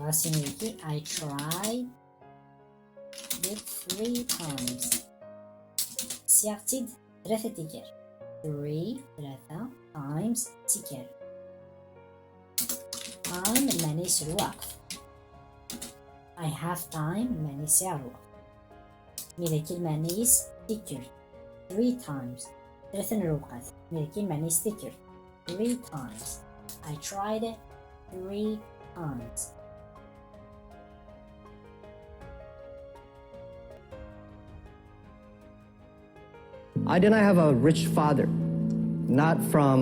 غاسيني لكي I tried it 3 times. سيارتيد 3 تيكر. 3 times تيكر. time معني الوقت. I have time معني ساعة الوقت. ميدا معني تيكر 3 times 3 الوقت. ميدا معني تيكر 3 times. I tried it 3 times. I did not have a rich father, not from,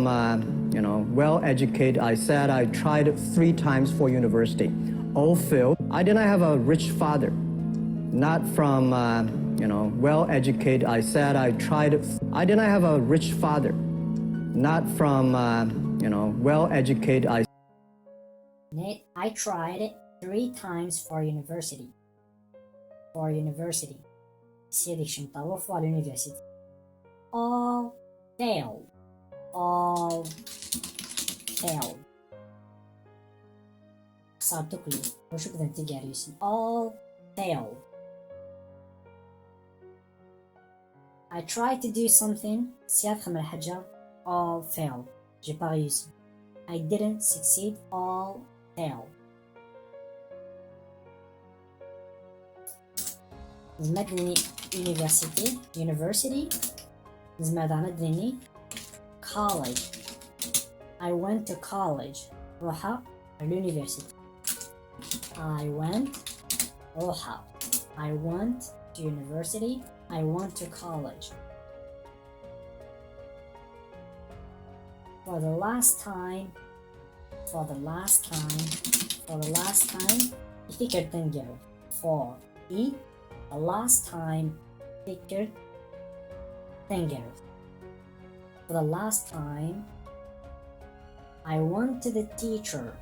well-educated. I said I tried 3 times for university, all failed. I did not have a rich father, not from, well-educated. I said I tried. I did not have a rich father, not from, well-educated. I tried 3 times for university. For university. سيدك شنطاوة for university. All failed. All failed. خسرتو كلي. وشو كذا انت قاريسي. All failed. I tried to do something. سياد خمر حاجة. All failed. J'ai pas réussi. I didn't succeed. All failed. زمدني university. زمدني college. I went to college. روحة l'university. I went to university. I went to college. For the last time. افتكر تنقل. For the last time افتكر تنقل. For the last time I went to the teacher.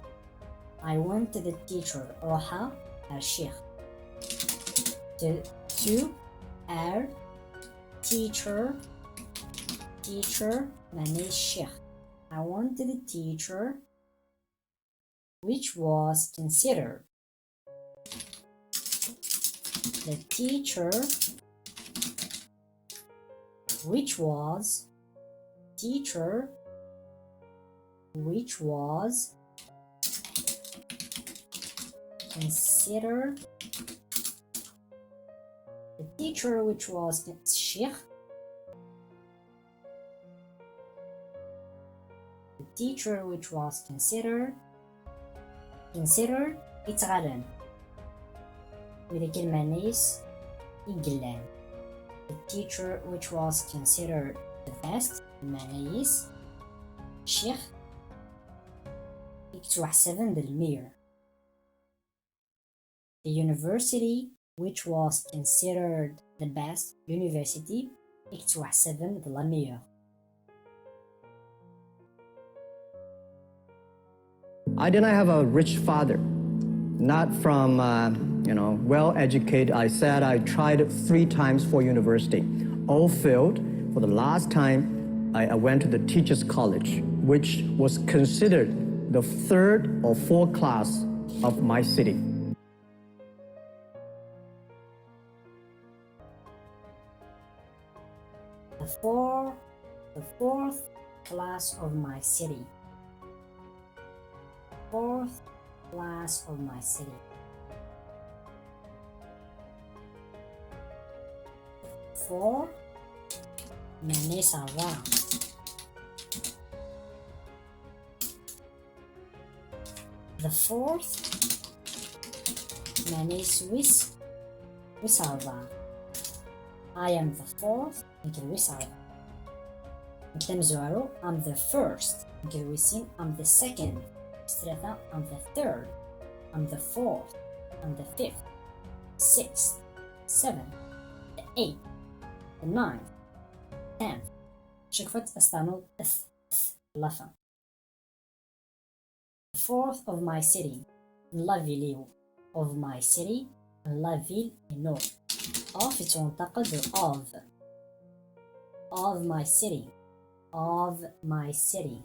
روحة الشيخ. To our teacher معني الشيخ. I went to the teacher which was considered. The teacher which was considered. The teacher which was الشيخ. The teacher which was considered يتغرن. وإذا كلمة نيس يقلان. The teacher which was considered the best المعنيس الشيخ يكتوحسبن بالمير. The university which was considered the best university يكتوحسبن بالمير. I did not have a rich father, not from, well-educated. I said I tried 3 times for university, all failed. For the last time, I went to the teacher's college, which was considered the 3rd or 4th class of my city. The fourth class of my city. 4th class of my city. 4 معني صعبة. The 4th معني سويس وصعبة. I am the 4th نكل وصعبة. نكلم زوارو I'm the 1st نكل ويسين I'm the 2nd. ثلاثة I'm the 3rd. I'm the 4th. I'm the 5th. 6th. 7th. The 8th. The 9th. 10th. شكفت استعمل لفظ. The 4th of my city. La ville of my city. La ville no. Of تنتقد of my city. Of my city.